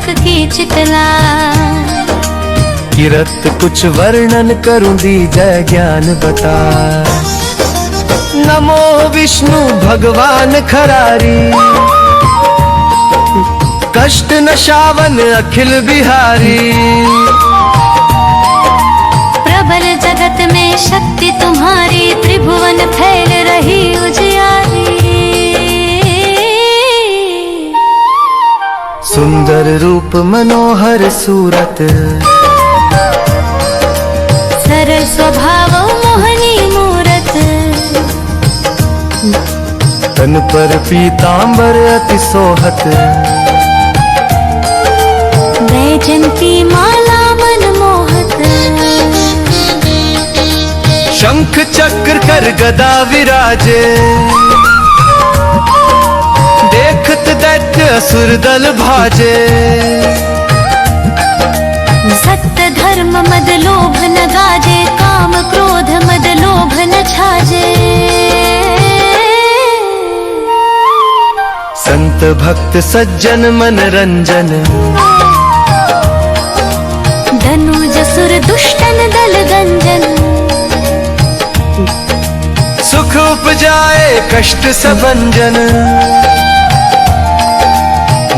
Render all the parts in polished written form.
लोक की चितला। किरत कुछ वर्णन करूं दीजय ज्ञान बता। नमो विष्णु भगवान खरारी, कष्ट नशावन अखिल बिहारी। प्रबल जगत में शक्ति तुम्हारी, त्रिभुवन फैल रही उजियारी। सुंदर रूप मनोहर सूरत, सरल स्वभाव मोहनी मूरत। तन पर पीतांबर अति सोहत, वैजंती माला मनमोहत। शंख चक्र कर गदा विराजे, देखत दैत्य असुर दल भाजे। सत्य धर्म मद लोभ न गाजे, काम क्रोध मद लोभ न छाजे। संत भक्त सज्जन मन रंजन, धनुज सुर दुष्टन दल गंजन। सुख उपजाए कष्ट सबंजन,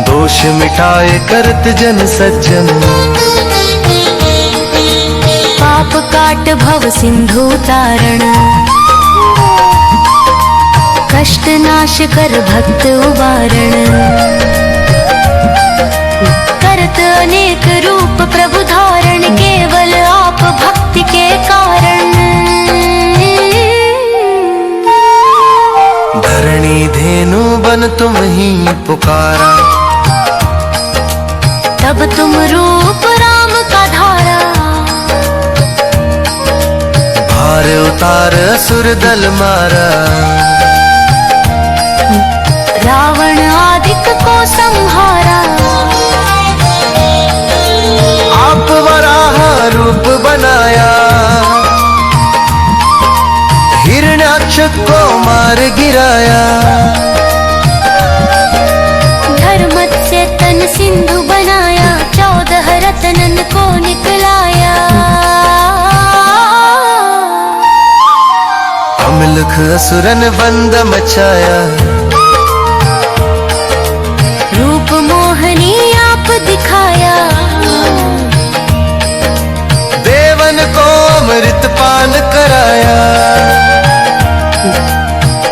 दोष मिटाए करत जन सज्जन। पाप काट भव सिंधु तारण, कष्ट नाश कर भक्त उबारण। करत अनेक रूप प्रभु धारण, केवल आप भक्ति के कारण। धरणी धेनु बन तुम ही पुकारा, तब तुम रूप राम का धारा। भार उतार असुर दल मारा, रावण आदिक को संहारा। आप वराह रूप बनाया, हिरण्याक्ष को मार गिराया। धर्मत से तन सिंधु बनाया, 14 रत्नन को निकलाया। अमलख असुरन बंद मचाया, रूप मोहनी आप दिखाया। देवन को अमृत पान कराया,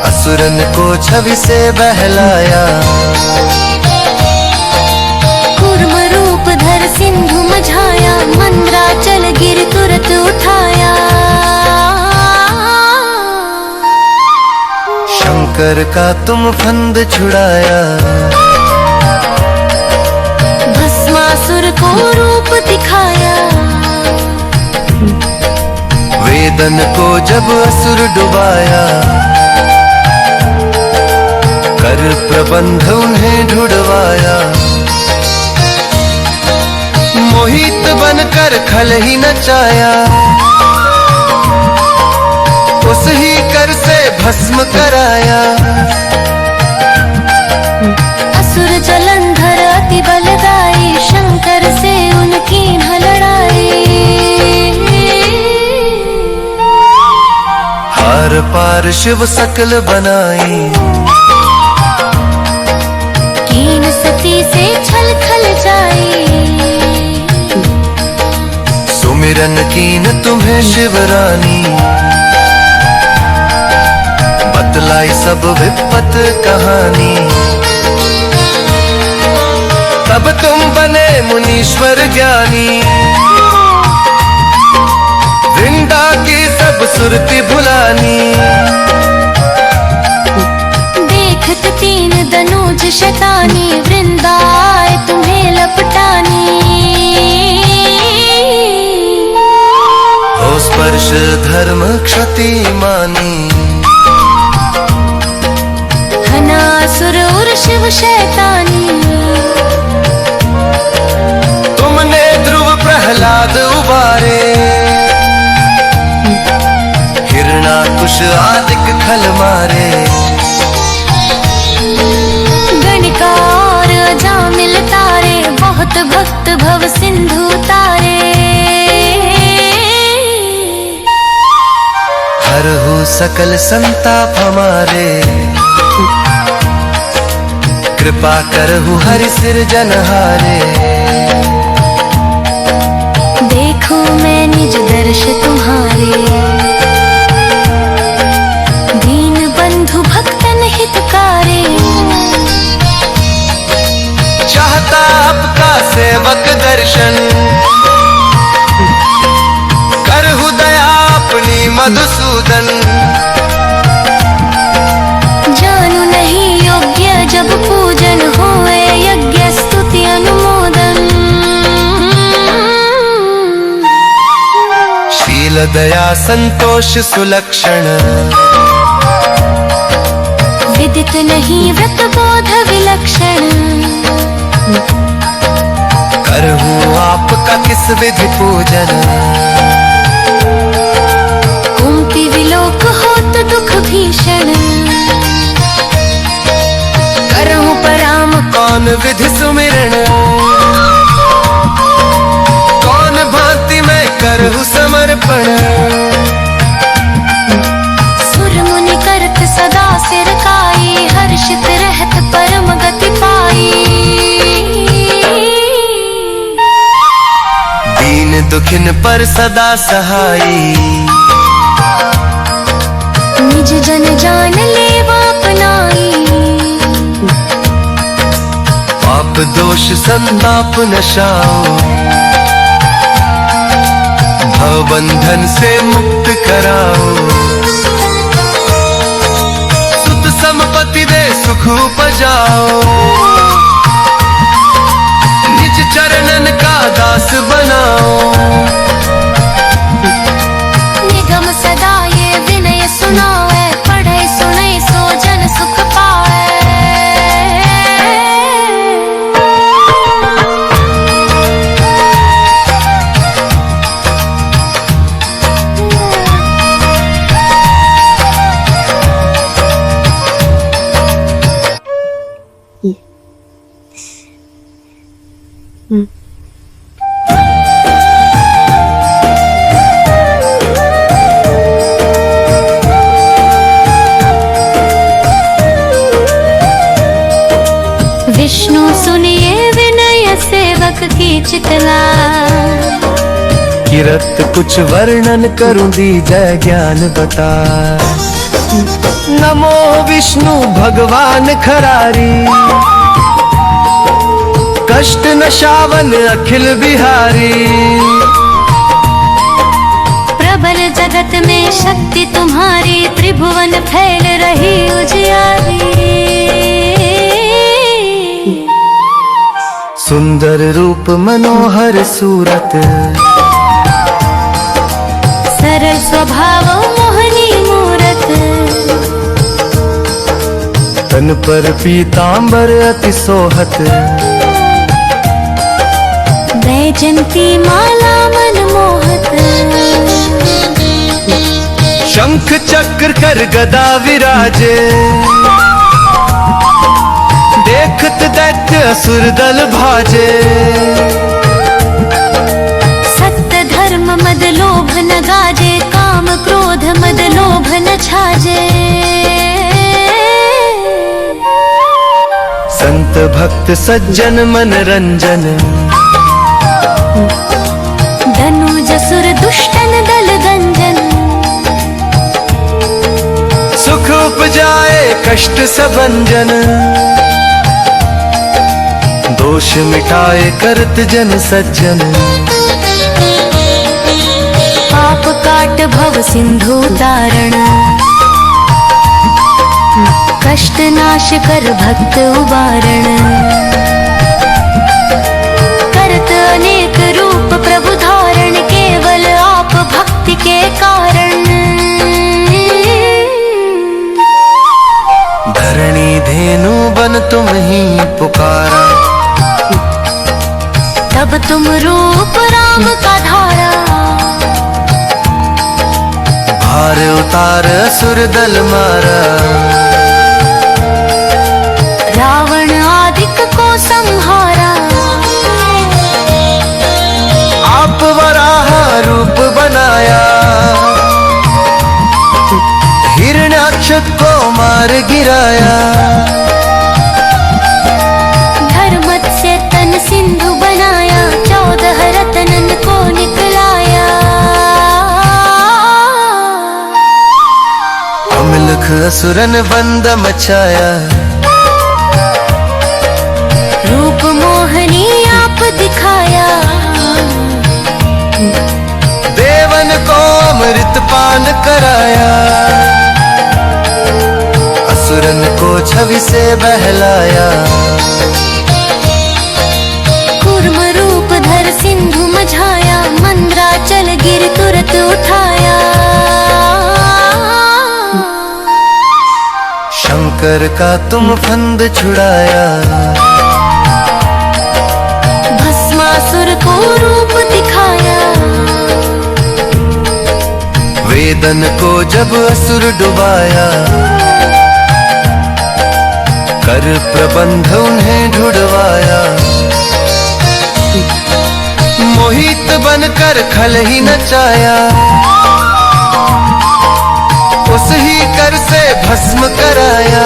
असुरन को छवि से बहलाया। कूर्म रूप धर सिंधु मझाया, मंद्राचल गिर तुरत उठाया। शंकर का तुम फंद छुड़ाया, भस्मासुर को रूप दिखाया। वेदन को जब असुर डुबाया, कर प्रबंध उन्हें ढूंढवाया। मोहित बनकर खल ही नचाया, उस ही कर से भस्म कराया। असुर जलंधर अति बलदाई, शंकर से उनकी न लड़ाई। हार पार शिव सकल बनाई, कीन सती से छल खल जाई। सुमिरन कीन तुम्हें शिवरानी, बतलाई सब विपत कहानी। तब तुम बने मुनीश्वर ज्ञानी, वृंदा की सब सुरति भुलानी। देखत तीन दनुज शैतानी, वृंदाए तुम्हें लपटानी। हो स्पर्श धर्म क्षति मानी, हनासुर और शिव शैतानी। तुमने ध्रुव प्रहलाद उबारे, हिरणाकुश आदिक खल मारे। गणिका और अजामिल तारे, बहुत सिंधु तारे। हरहु सकल संताप हमारे, कृपा करहु हरि सिरजनहारे। देखूं मैं निज दर्श तुम्हारे, दीन बंधु भक्तन हितकारे। चाहता आपका सेवक दर्शन, करहु दया अपनी मधुसूदन। जानू नहीं योग्य जब पूजन होए, यज्ञ स्तुति अनुमोदन। शील दया संतोष सुलक्षण, विदित नहीं व्रत बोध विलक्षण। करहु आपका किस विधि पूजन, कुंती विलोक होत दुख भीषण। करहु पराम कौन विधि सुमिरन, कौन भांति मैं करहु समर्पण। सुर मुनि करत सदा सिर काई, हर्षित रहत परम गति पाई। दीन दुखिन पर सदा सहाई, निज जन जान लेवा अपनाई। पाप दोष संताप नशाओ, भव बंधन से मुक्त कराओ। सुत संपत्ति दे सुख उपजाओ, निज चरणन का दास बनाओ। निगम सदा ये विनय सुनावे, पढ़े सुने सो जन सुख पाए। विष्णु सुनिए विनय सेवक की चितला। किरत कुछ वर्णन करूं दीजय ज्ञान बता। नमो विष्णु भगवान खरारी, कष्ट नशावन अखिल बिहारी। प्रबल जगत में शक्ति तुम्हारी, त्रिभुवन फैल रही उजियारी। सुंदर रूप मनोहर सूरत, सरल स्वभाव मोहनी मूरत। तन पर पीतांबर अति सोहत, वैजंती माला मनमोहत। शंख चक्र कर गदा विराजे, देखत दैत्य असुर दल भाजे। सत्य धर्म मद लोभ न गाजे, काम क्रोध मद लोभ न छाजे। संत भक्त सज्जन मन रंजन, धनुज सुर दुष्टन दल गंजन। सुख उपजाए कष्ट सबंजन, दोष मिटाए करत जन सज्जन। पाप काट भव सिंधु तारण, कष्ट नाश कर भक्त उबारण। करत अनेक रूप प्रभु धारण, केवल आप भक्ति के कारण। धरणी धेनु बन तुम ही पुकारा, तब तुम रूप राम का धारा। भार उतार असुर दल मारा, रावण आदिक को संहारा। मार गिराया। धर्मत से तन सिंधु बनाया, 14 रत्नन को निकलाया। अमलख असुरन बंद मचाया। रूप मोहनी आप दिखाया। देवन को अमृत पान कराया। असुरन को छवि से बहलाया। कूर्म रूप धर सिंधु मझाया, मंद्राचल गिर तुरत उठाया। शंकर का तुम फंद छुड़ाया। भस्मासुर को रूप दिखाया। वेदन को जब असुर डुबाया। कर प्रबंध उन्हें ढूंढवाया। मोहित बनकर खल ही नचाया। उस ही कर से भस्म कराया।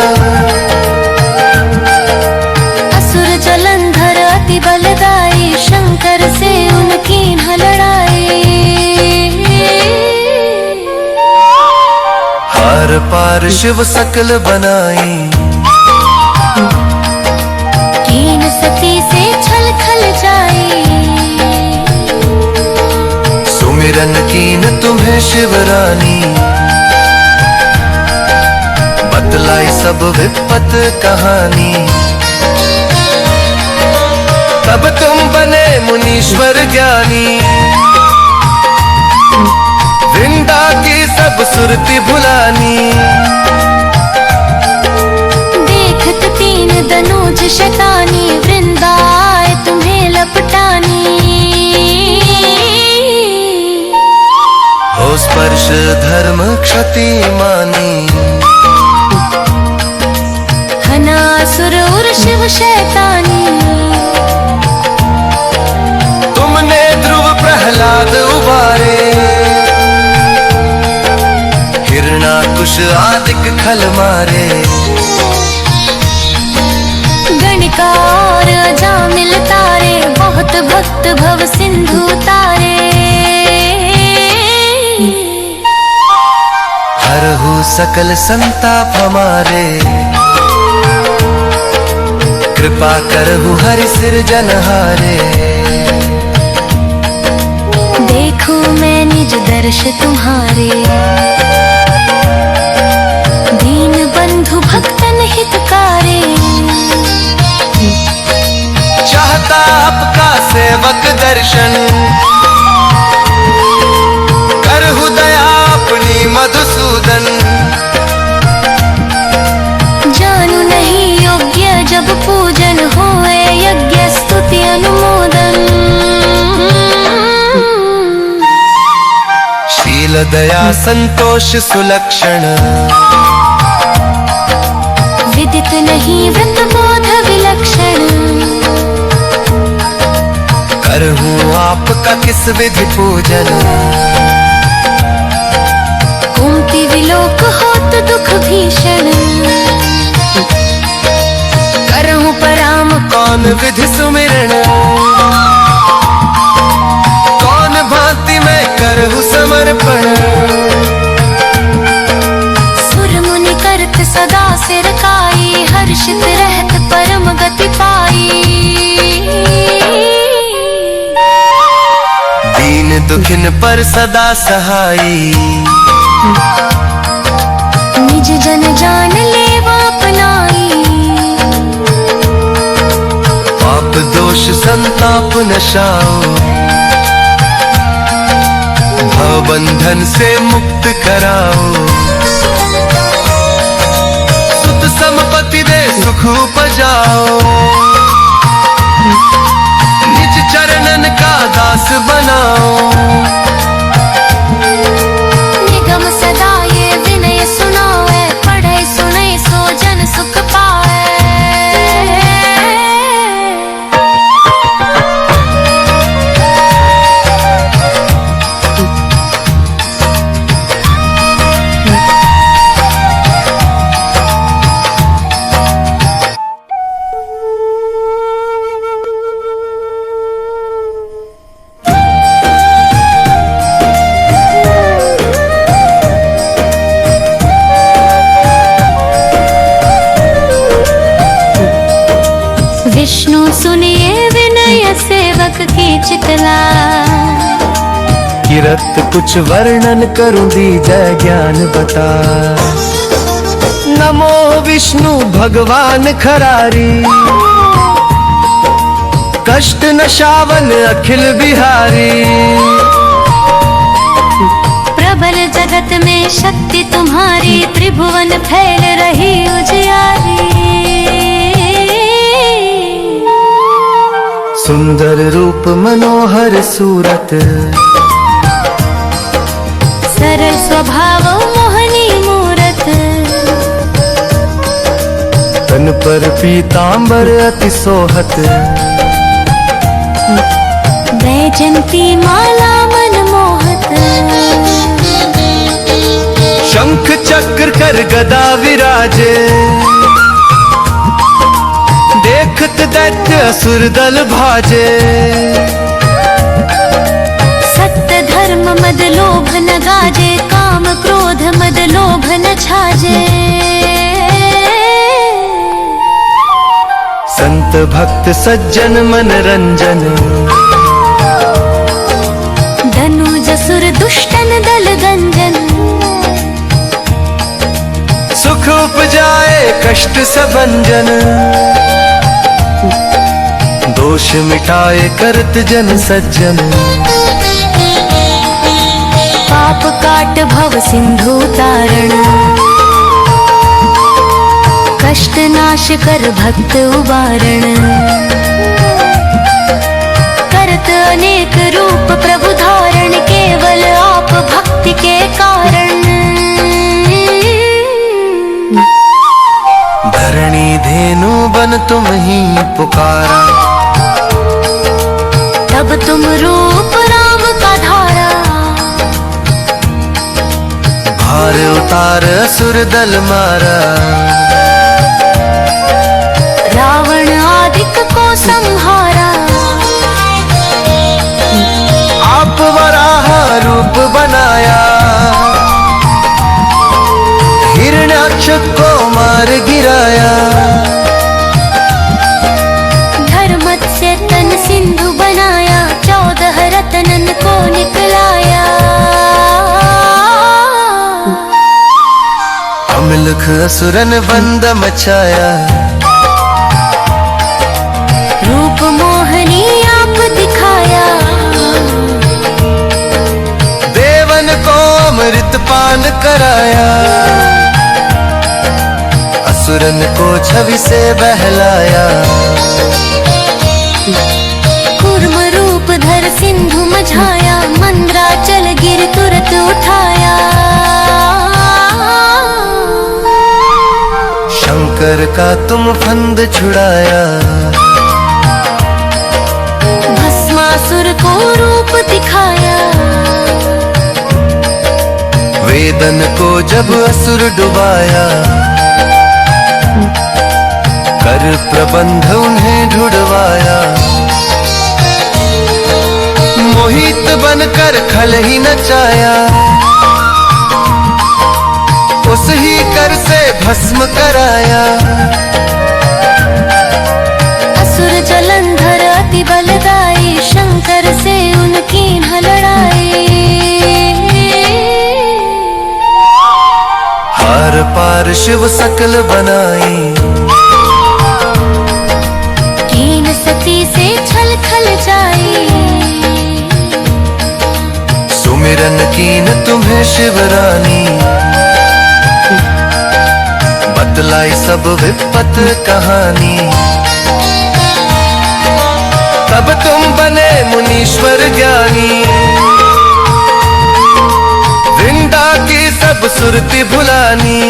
असुर जलंधर अति बलदाई, शंकर से उनकी न लड़ाई। हार पार शिव सकल बनाई। कीन सती से छल खल जाई। सुमिरन कीन तुम्हें शिवरानी। बतलाई सब विपत कहानी। तब तुम बने मुनीश्वर ज्ञानी। वृंदा की सब सुरती भुलानी। देखत तीन दनुज शतानी, वृंदाए तुम्हें लपटानी। हो स्पर्श धर्म क्षति मानी। हनासुर उर शिव शैतानी। तुमने ध्रुव प्रहलाद उबारे। हिरणाकुश आदिक खल मारे। गणिका और अजामिल तारे, बहुत भक्त भव सिंधु तारे। हरहु सकल संताप हमारे। कृपा करहु हरि सिरजनहारे। देखूं मैं निज दर्श तुम्हारे। दीन बंधु भक्तन हितकारे। चाहता आपका सेवक दर्शन। करहु दया अपनी मधुसूदन। जानू नहीं योग्य जब पूजन होए, यज्ञ स्तुति अनुमोदन। शील दया संतोष सुलक्षण। विदित नहीं व्रत बोध विलक्षण। करहूं आपका किस विधि पूजन। कुंती विलोक होत दुख भीषण। करहूं पराम कौन विधि सुमिरन। कौन भांति में करहूं समर्पण। सुर मुनि करत सदा सिर काई, हर्षित रहत परम गति पाई। दीन दुखिन पर सदा सहाई। निज जन जान लेवा अपनाई। पाप दोष संताप नशाओ। भवबंधन से मुक्त कराओ। सुत संपत्ति दे सुख उपजाओ। निज चरणन का दास बनाओ। निगम सदा ये विनय सुनाए, पढ़े सुने सो जन सुख पाए। चितला। किरत कुछ वर्णन करूं दीजय ज्ञान बता। नमो विष्णु भगवान खरारी, कष्ट नशावन अखिल बिहारी। प्रबल जगत में शक्ति तुम्हारी, त्रिभुवन फैल रही उजियारी। सुंदर रूप मनोहर सूरत, सरल स्वभाव मोहनी मूरत। तन पर पीतांबर अति सोहत, वैजंती माला मनमोहत। शंख चक्र कर गदा विराजे, देखत दैत्य असुर दल भाजे। सत्य धर्म मद लोभ न गाजे, काम क्रोध मद लोभ न छाजे। संत भक्त सज्जन मनरंजन, धनुज सुर दुष्टन दल गंजन। सुख उपजाए कष्ट सबंजन, दोष मिटाए करत जन सज्जन। पाप काट भव सिंधु तारण, कष्ट नाश कर भक्त उबारण। करत अनेक रूप प्रभु धारण, केवल आप भक्ति के कारण। धरणी धेनु बन तुम ही पुकारा, तब तुम रूप राम का धारा। भार उतार असुर दल मारा, रावण आदिक को संहारा। आप वराह रूप बनाया, हिरण्याक्ष को मार गिराया। धर्मत से तन सिंधु बनाया, 14 रतनन को निकलाया। अमलख असुरन बंद मचाया, रूप मोहनी आप दिखाया। देवन को अमृत पान कराया, असुरन को छवि से बहलाया। कूर्म रूप धर सिंधु मझाया, मंद्राचल गिर तुरत उठाया। शंकर का तुम फंद छुड़ाया, भस्मासुर को रूप दिखाया। वेदन को जब असुर डुबाया, कर प्रबंध उन्हें ढूंढवाया। मोहित बनकर खल ही नचाया, उस ही कर से भस्म कराया। असुर जलंधर अति बलदाई, शंकर से उनकी न लड़ाई। हार पार शिव सकल बनाई, कीन सती से छल खल जाई। सुमिरन कीन तुम्हें शिवरानी, बतलाई सब विपत कहानी। तब तुम बने मुनीश्वर ज्ञानी, वृंदा की सब सुरति भुलानी।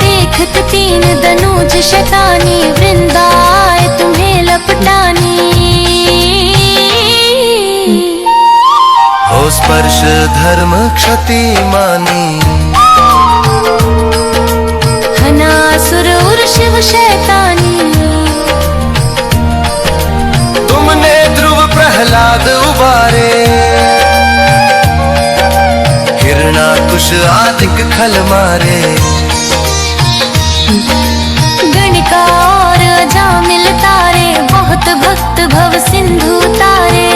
देखत 3 दनुज शतानी, वृंदाए तुम्हें लपटानी। हो स्पर्श धर्म क्षति मानी, हनासुर उर शिव शैतानी। तुमने ध्रुव प्रहलाद उबारे, हिरणाकुश आदिक खल मारे। गणिका और अजामिल तारे, बहुत भक्त भव सिंधु तारे।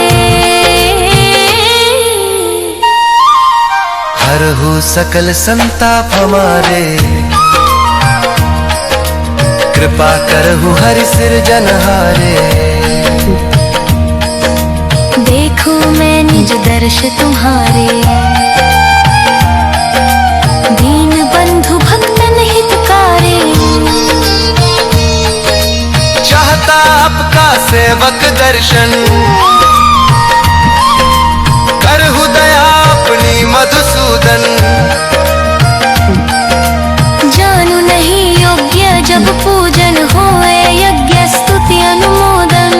हरहु सकल संताप हमारे, कृपा करहु हरि सिरजनहारे। देखूं मैं निज दर्श तुम्हारे, दीन बंधु भक्तन हितकारे। चाहता आपका सेवक दर्शन, करहु दया अपनी मधुसूदन। जानू नहीं योग्य जब पूजन होए, यज्ञ स्तुति अनुमोदन।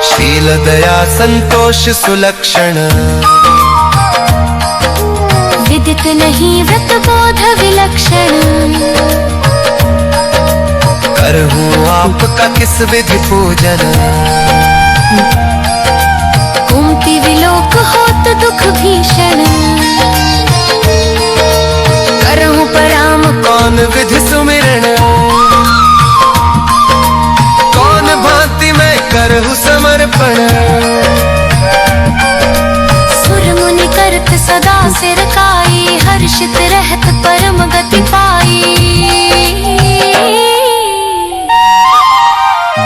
शील दया संतोष सुलक्षण, विदित नहीं व्रत बोध विलक्षण। करहूं आपका किस विधि पूजन, कुंती विलोक होत दुख भीषण। करहूं पराम कौन विधि सुमिरन, कौन भांति मैं करहूं समर्पण। सुर मुनि करत सदा सिर काई, हर्षित रहत परम गति पाई।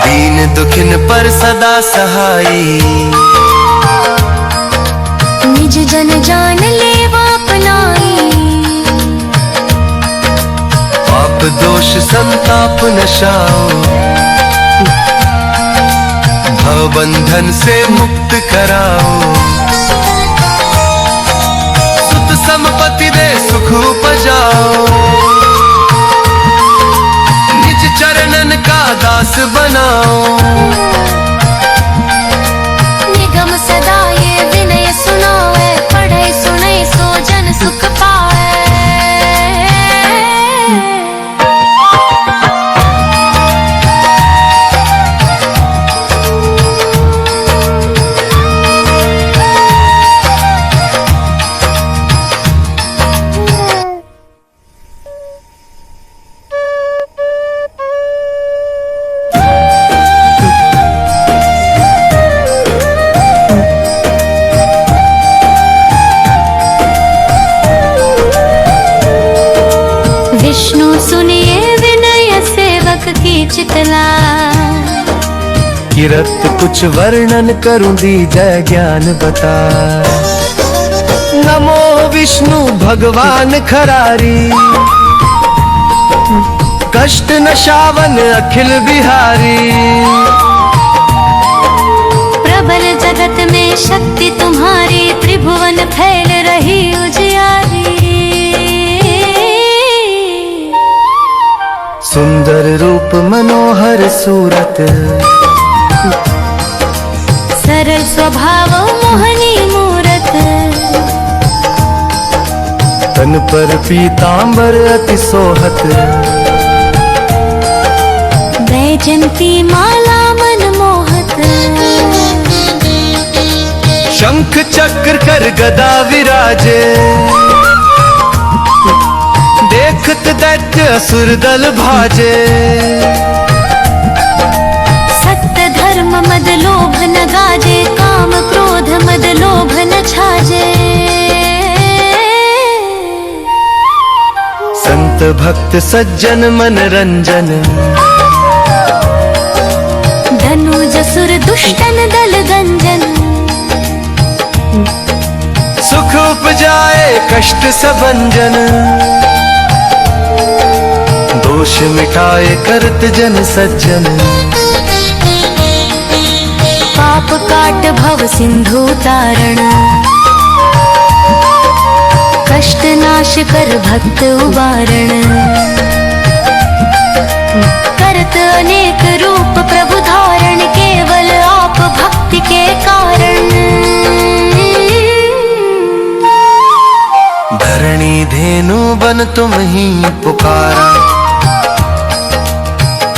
दीन दुखिन पर सदा सहाई, निज जन जान लेवा अपनाई। पाप दोष संताप नशाओ, भव बंधन से मुक्त कराओ। सुत संपत्ति दे सुख उपजाओ, निज चरणन का दास बनाओ। निगम सदा ये विनय सुनाए, पढ़े सुने सो जन सुख पाए। विष्णु सुनिए विनय सेवक की चितला। किरत कुछ वर्णन करूं दीजय ज्ञान बता। नमो विष्णु भगवान खरारी, कष्ट नशावन अखिल बिहारी। प्रबल जगत में शक्ति तुम्हारी, त्रिभुवन फैल रही उजियारी। सुंदर रूप मनोहर सूरत, सरल स्वभाव मोहनी मूरत। तन पर पीतांबर अति सोहत, वैजंती माला मन मोहत। शंख चक्र कर गदा विराजे, देखत दैत्य असुर दल भाजे। सत्य धर्म मद लोभ न गाजे, काम क्रोध मद लोभ न छाजे। संत भक्त सज्जन मन रंजन, धनु जसुर दुष्टन दल गंजन। सुख उपजाए कष्ट सबंजन, दोष मिटाए करत जन सज्जन। पाप काट भव सिंधु तारण, कष्ट नाश कर भक्त उबारण। करत अनेक रूप प्रभु धारण, केवल आप भक्ति के कारण। धरणी धेनु बन तुम ही पुकारा,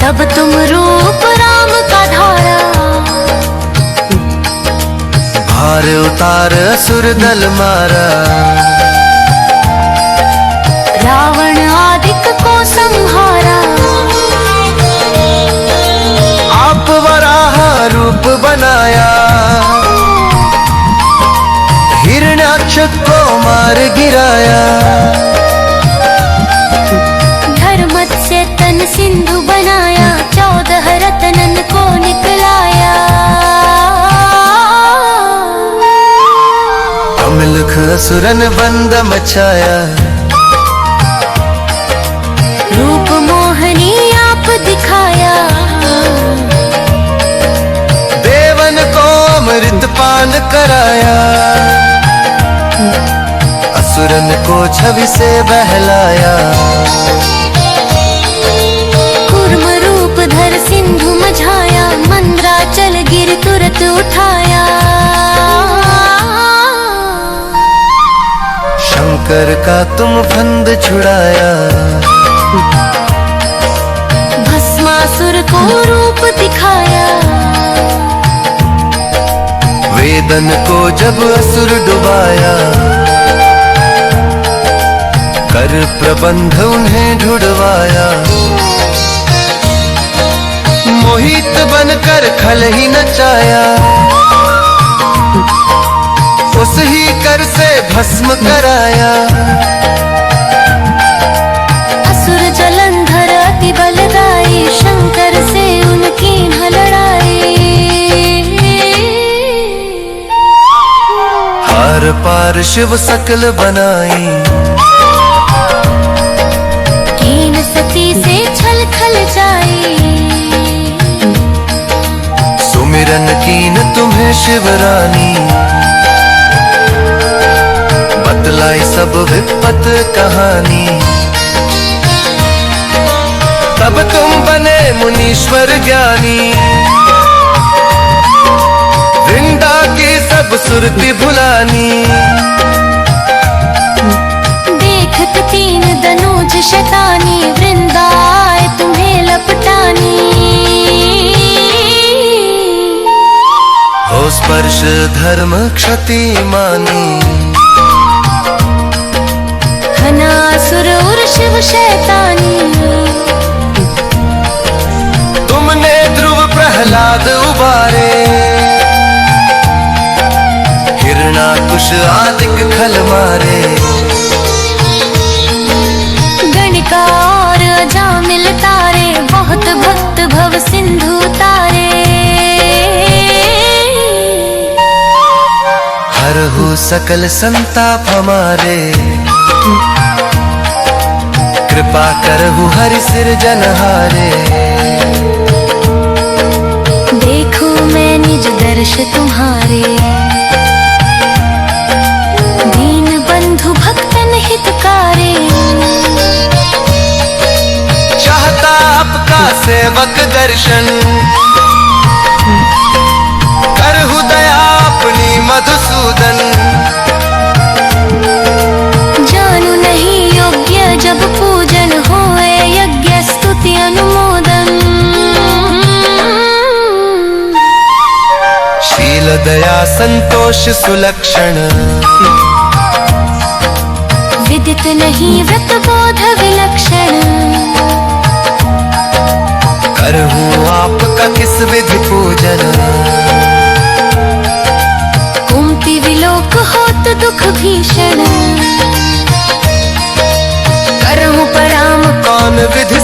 तब तुम रूप राम का धारा। भार उतार असुर दल मारा, रावण आदिक को संहारा। रूप बनाया, हिरण्याक्ष को मार गिराया। धर्मत से तन सिंधु बनाया, 14 रत्नन को निकलाया। कमलख असुरन बंद मचाया, रूप मोहनी आप दिखाया। देवन को अमृत पान कराया, असुरन को छवि से बहलाया। कूर्म रूप धर सिंधु मझाया, मंद्राचल गिर तुरत उठाया। शंकर का तुम फंद छुड़ाया, भस्मासुर को रूप दिखाया। वेदन को जब असुर डुबाया, कर प्रबंध उन्हें ढूंढवाया। मोहित बनकर खल ही नचाया, उस ही कर से भस्म कराया। असुर जलंधर अति बलदाई, शंकर से उनकी न लड़ाई। हार पार शिव सकल बनाई, कीन सती से छल खल जाई। सुमिरन कीन तुम्हें शिवरानी, बतलाई सब विपत कहानी। तब तुम बने मुनीश्वर ज्ञानी, वृंदा की सब सुरती भुलानी। देखत तीन दनुज शैतानी, वृंदा आए तुम्हें लपटानी। हो स्पर्श धर्म क्षति मानी, हनासुर उर शिव शैतानी। तुमने ध्रुव प्रहलाद उबारे, हिरणाकुश आदिक खल मारे। गणिका और अजामिल तारे, बहुत भक्त भव सिंधु तारे। हरहु सकल संताप हमारे, कृपा करहु हरि सिरजनहारे। देखो मैं निज दर्श तुम्हारे, दीन बंधु भक्तन हितकारे। चाहता आपका सेवक दर्शन, करहु दया अपनी मधुसूदन। जानू नहीं योग्य जब पूजन होए, यज्ञ स्तुति अनुमोदन। शील दया संतोष सुलक्षण, विदित नहीं व्रत बोध विलक्षण। करहु आपका किस विधि पूजन, कुंती विलोक होत दुख भीषण। करहु पराम कौन विधि